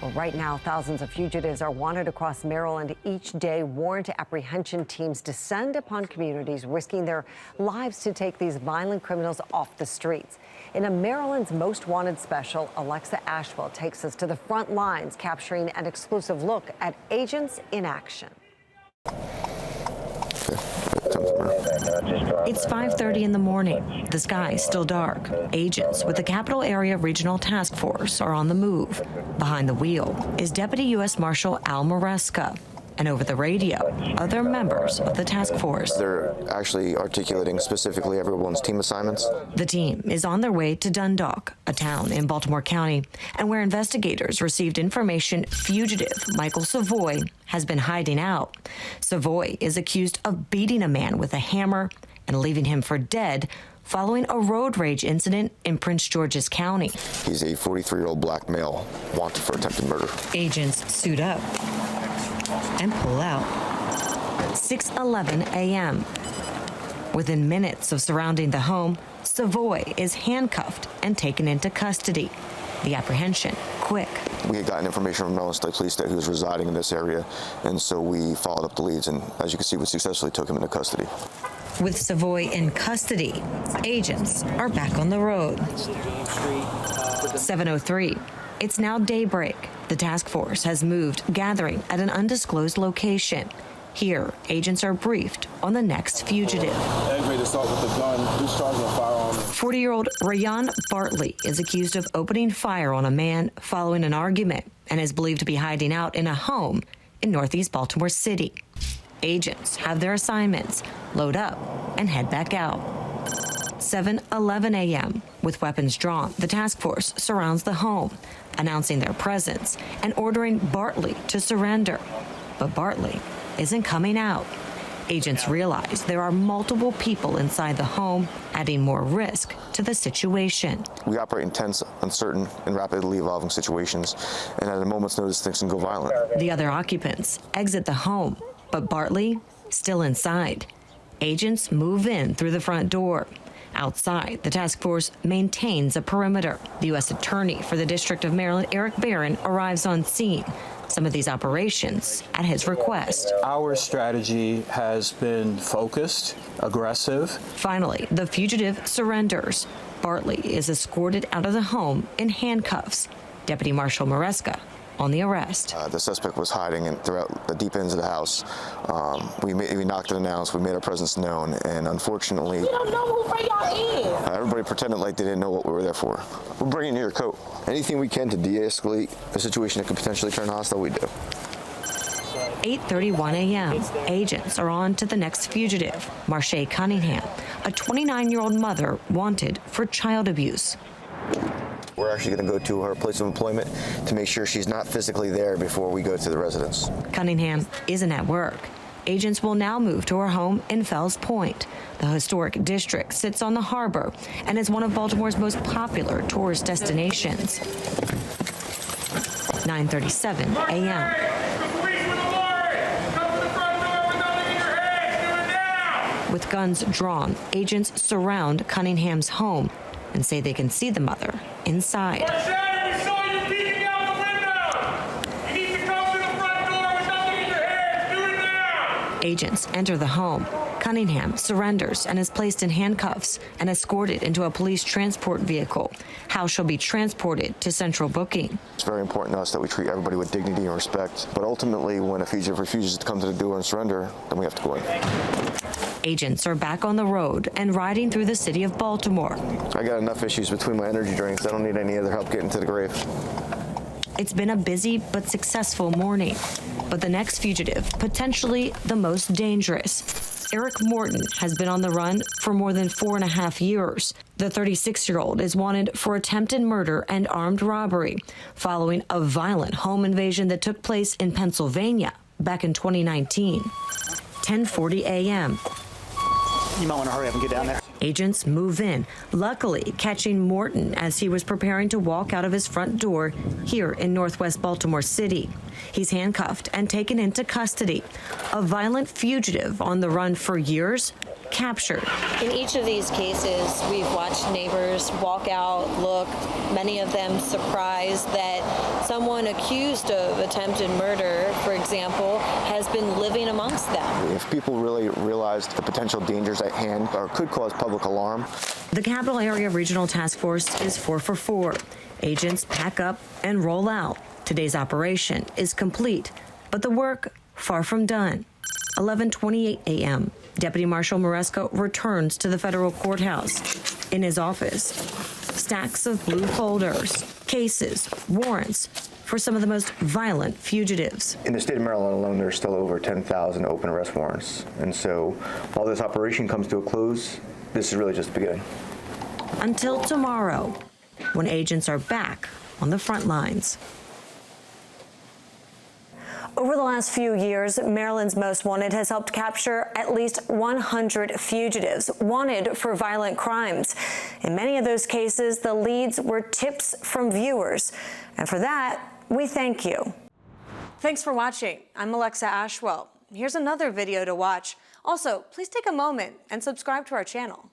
Well, right now, thousands of fugitives are wanted across Maryland each day. Warrant apprehension teams descend upon communities, risking their lives to take these violent criminals off the streets. In a Maryland's Most Wanted special, Alexa Asheville takes us to the front lines, capturing an exclusive look at agents in action. It's 5:30 in the morning. The sky is still dark. Agents with the Capital Area Regional Task Force are on the move. Behind the wheel is Deputy U.S. Marshal Al Maresca. And over the radio, other members of the task force. They're actually articulating specifically everyone's team assignments. The team is on their way to Dundalk, a town in Baltimore County, and where investigators received information fugitive Michael Seavoy has been hiding out. Seavoy is accused of beating a man with a hammer and leaving him for dead following a road rage incident in Prince George's County. He's a 43-year-old black male wanted for attempted murder. Agents suit up and pull out. 6:11 a.m. Within minutes of surrounding the home, Seavoy is handcuffed and taken into custody. The apprehension quick. We had gotten information from Maryland State Police that he was residing in this area, and so we followed up the leads, and as you can see, we successfully took him into custody. With Seavoy in custody, agents are back on the road. 7:03. It's now daybreak. The task force has moved, gathering at an undisclosed location. Here, agents are briefed on the next fugitive. Aggravated assault with a gun, discharging a firearm. 40-year-old Rion Bartley is accused of opening fire on a man following an argument and is believed to be hiding out in a home in northeast Baltimore City. Agents have their assignments, load up, and head back out. 7:11 a.m. With weapons drawn, the task force surrounds the home, announcing their presence and ordering Bartley to surrender. But Bartley isn't coming out. Agents realize there are multiple people inside the home, adding more risk to the situation. We operate in tense, uncertain, and rapidly evolving situations, and at a moment's notice, things can go violent. The other occupants exit the home, but Bartley still inside. Agents move in through the front door. Outside, the task force maintains a perimeter. The U.S. Attorney for the District of Maryland, Eric Barron, arrives on scene. Some of these operations at his request. Our strategy has been focused, aggressive. Finally, the fugitive surrenders. Bartley is escorted out of the home in handcuffs. Deputy Marshal Maresca on the arrest. The suspect was hiding throughout the deep ends of the house. We knocked and announced, we made our presence known, and unfortunately, we don't know who Rion is. Everybody pretended like they didn't know what we were there for. We're bringing you your coat. Anything we can to de-escalate a situation that could potentially turn hostile, we do. 8:31 a.m. Agents are on to the next fugitive, Maray Cunningham, a 29-year-old mother wanted for child abuse. We're actually going to go to her place of employment to make sure she's not physically there before we go to the residence. Cunningham isn't at work. Agents will now move to her home in Fells Point. The historic district sits on the harbor and is one of Baltimore's most popular tourist destinations. 9:37 a.m. With guns drawn, agents surround Cunningham's home and say they can see the mother inside. Agents enter the home. Cunningham surrenders and is placed in handcuffs and escorted into a police transport vehicle. How she'll be transported to central booking. It's very important to us that we treat everybody with dignity and respect. But ultimately, when a fugitive refuses to come to the door and surrender, then we have to go in. Agents are back on the road and riding through the city of Baltimore. I got enough issues between my energy drinks. I don't need any other help getting to the grave. It's been a busy but successful morning. But the next fugitive, potentially the most dangerous. Eric Morton has been on the run for more than 4.5 years. The 36-year-old is wanted for attempted murder and armed robbery following a violent home invasion that took place in Pennsylvania back in 2019. 10:40 a.m. You might want to hurry up and get down there. Agents move in, luckily catching Morton as he was preparing to walk out of his front door here in northwest Baltimore City. He's handcuffed and taken into custody. A violent fugitive on the run for years, captured. In each of these cases, we've watched neighbors walk out, look, many of them surprised that someone accused of attempted murder, for example, has been living amongst them. If people really realized the potential dangers at hand or could cause public alarm. The Capital Area Regional Task Force is 4 for 4. Agents pack up and roll out. Today's operation is complete, but the work far from done. 11:28 a.m. Deputy Marshal Maresco returns to the federal courthouse. In his office, stacks of blue folders, cases, warrants for some of the most violent fugitives. In the state of Maryland alone, there's still over 10,000 open arrest warrants. And so while this operation comes to a close, this is really just the beginning. Until tomorrow, when agents are back on the front lines. Over the last few years, Maryland's Most Wanted has helped capture at least 100 fugitives wanted for violent crimes. In many of those cases, the leads were tips from viewers. And for that, we thank you. Thanks for watching. I'm Alexa Ashwell. Here's another video to watch. Also, please take a moment and subscribe to our channel.